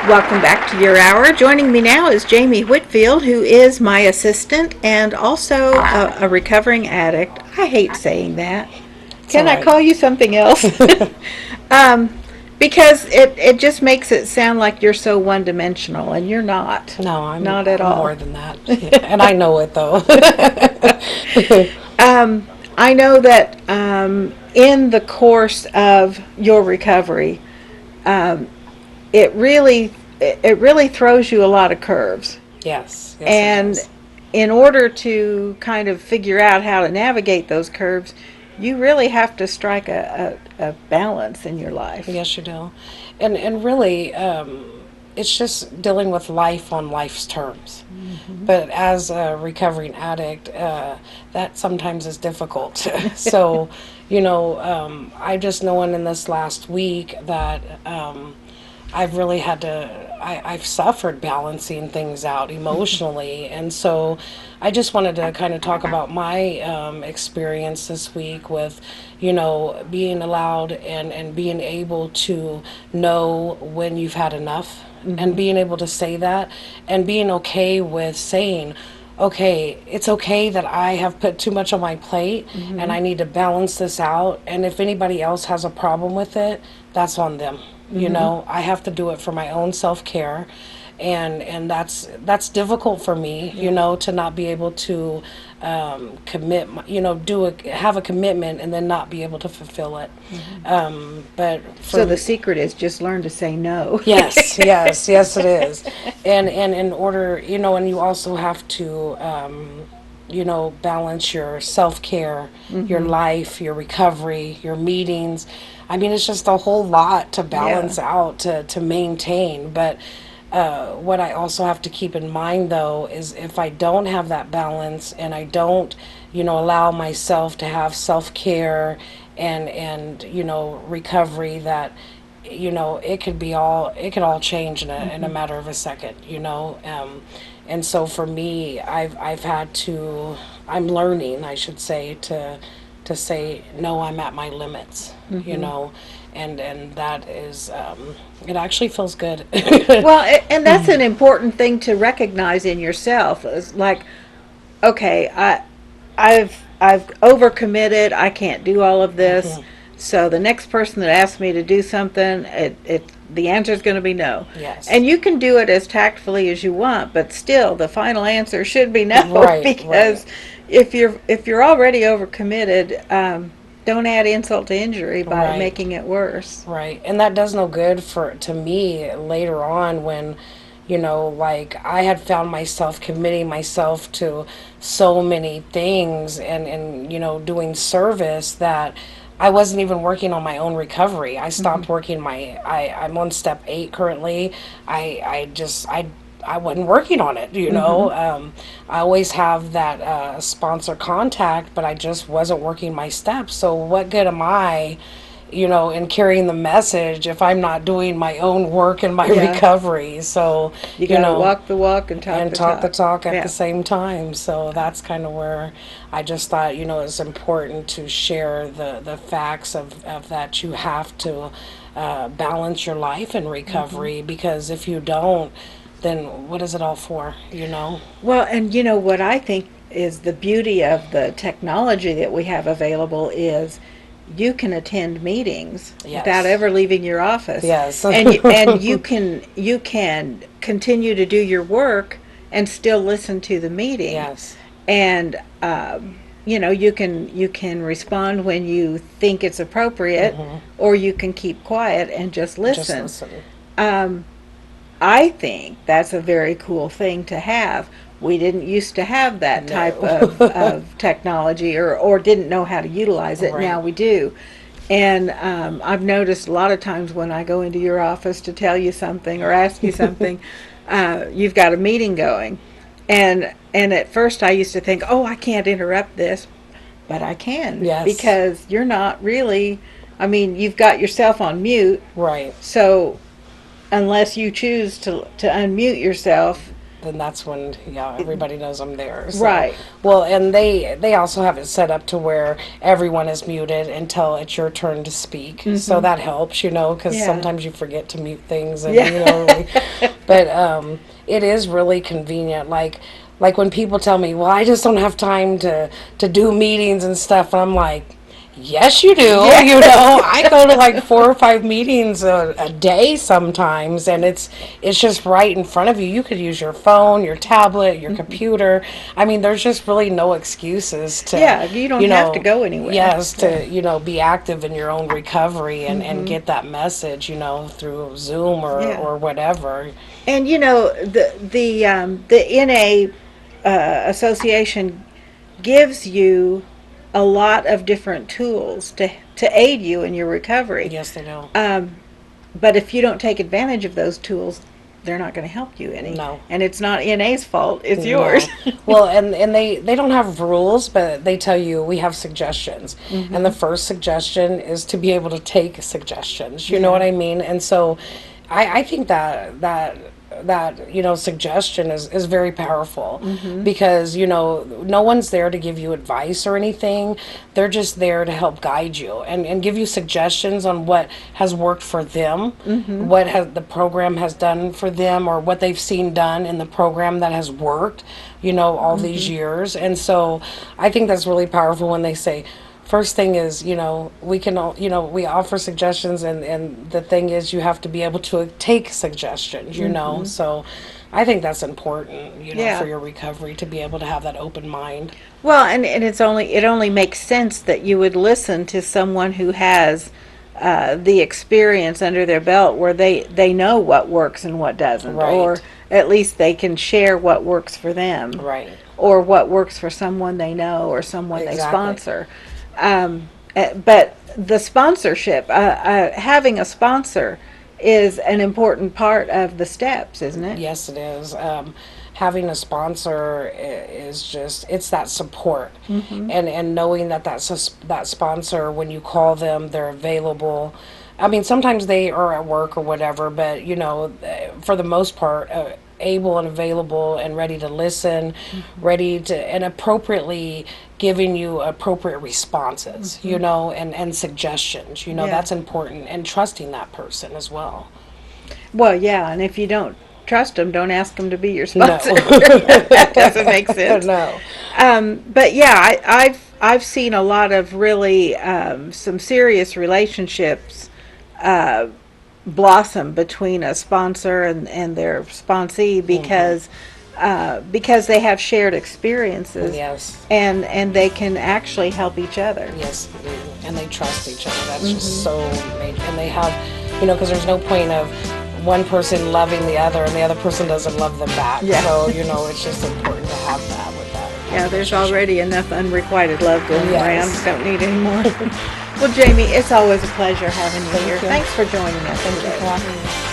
Welcome back to your hour. Joining me now is Jamie Whitfield, who is my assistant and also a recovering addict. I hate saying that. It's all Can I right. call you something else? um, because it just makes it sound like you're so one dimensional, and you're not. No, I'm Not at I'm all. more than that. Yeah, and I know it though. I know that in the course of your recovery, it really it really throws you a lot of curves. Yes, yes it And does. in order to kind of figure out how to navigate those curves, you really have to strike a balance in your life. Yes, you do. And really, it's just dealing with life on life's terms. But as a recovering addict, that sometimes is difficult. So, I just knowing in this last week that I've really had to, I've suffered balancing things out emotionally. And so I just wanted to kind of talk about my experience this week with, being allowed and being able to know when you've had enough and being able to say that and being okay with saying, okay, it's okay that I have put too much on my plate and I need to balance this out. And if anybody else has a problem with it, that's on them. I have to do it for my own self-care. And that's difficult for me, to not be able to commit, have a commitment and then not be able to fulfill it. But So the for secret is just learn to say no. Yes, yes, yes, it is. And in order, and you also have to, balance your self care, your life, your recovery, your meetings. I mean, it's just a whole lot to Yeah. balance out, to maintain. But what I also have to keep in mind, though, is if I don't have that balance and I don't, allow myself to have self care and recovery, that it could all change in a matter of a second, and so for me, I've had to, I'm learning, I should say, to say no, I'm at my limits, and that is, it actually feels good. Well, and that's an important thing to recognize in yourself. Is like, okay, I've overcommitted. I can't do all of this. So the next person that asks me to do something, the answer is going to be no. Yes. And you can do it as tactfully as you want, but still the final answer should be no Right, right. because if you're already overcommitted, don't add insult to injury by Right. making it worse. Right. And that does no good for to me later on when, like I had found myself committing myself to so many things and doing service that I wasn't even working on my own recovery. I stopped working I'm on step 8 currently. I wasn't working on it, I always have that sponsor contact, but I just wasn't working my steps. So what good am I, in carrying the message if I'm not doing my own work and my Yeah, recovery? So, you you got to know, walk the walk and talk and the talk the talk. talk at the Yeah. same time. So that's kind of where I just thought, it's important to share the facts of that you have to balance your life in recovery, because if you don't, then what is it all for, Well, and you know what I think is the beauty of the technology that we have available is you can attend meetings without Yes. ever leaving your office, Yes. and you can continue to do your work and still listen to the meeting, Yes. and you can respond when you think it's appropriate, or you can keep quiet and just Just listen. listen. Um, I think that's a very cool thing to have. We didn't used to have that type No. of technology, or didn't know how to utilize it. Right. Now we do. And I've noticed a lot of times when I go into your office to tell you something or ask you something, you've got a meeting going. And at first I used to think, oh, I can't interrupt this, but I can Yes. because you're not really, I mean, you've got yourself on mute. Right. So unless you choose to unmute yourself, then that's when, yeah, everybody knows I'm there. So, Right. well, and they also have it set up to where everyone is muted until it's your turn to speak. So that helps, because Yeah. sometimes you forget to mute things, and Yeah. but it is really convenient. Like when people tell me, "Well, I just don't have time to do meetings and stuff," and I'm like, yes, you do. I go to like 4 or 5 meetings a day sometimes, and it's just right in front of you. You could use your phone, your tablet, your computer. I mean, there's just really no excuses to, Yeah, you don't have to go anywhere. Yes, to be active in your own recovery and get that message, through Zoom Yeah. or whatever. And the NA association gives you a lot of different tools to aid you in your recovery. Yes, they do. But if you don't take advantage of those tools, they're not going to help you any. No. And it's not NA's fault; it's yours. No. Well, and they don't have rules, but they tell you we have suggestions. And the first suggestion is to be able to take suggestions. You know what I mean? And so I think that suggestion is very powerful because no one's there to give you advice or anything. They're just there to help guide you and give you suggestions on what has worked for them, what has the program has done for them, or what they've seen done in the program that has worked all these years. And so I think that's really powerful when they say, first thing is, we can all, we offer suggestions, and the thing is, you have to be able to take suggestions, So I think that's important, Yeah. for your recovery, to be able to have that open mind. Well, and it only makes sense that you would listen to someone who has the experience under their belt, where they know what works and what doesn't, Right. or at least they can share what works for them, Right. or what works for someone they know or someone they Exactly. sponsor. But the sponsorship, having a sponsor, is an important part of the steps, isn't it? Yes, it is. Having a sponsor is just, it's that support, and knowing that sponsor, when you call them, they're available. I mean, sometimes they are at work or whatever, but for the most part, able and available and ready to listen, ready to, and appropriately giving you appropriate responses, and suggestions. Yeah. That's important, and trusting that person as well. Well, yeah, and if you don't trust them, don't ask them to be your No. sponsor. That doesn't make sense. No. But yeah, I've seen a lot of really some serious relationships blossom between a sponsor and their sponsee because they have shared experiences. Yes. And they can actually help each other. Yes, they do. And they trust each other. That's just so major. And they have, because there's no point of one person loving the other and the other person doesn't love them back. Yeah. So, it's just important to have that with that. Yeah, there's already enough unrequited love going Yes. around. Don't need any more. Well, Jamie, it's always a pleasure having you here. you. Thanks for joining us Thank you today. for having me.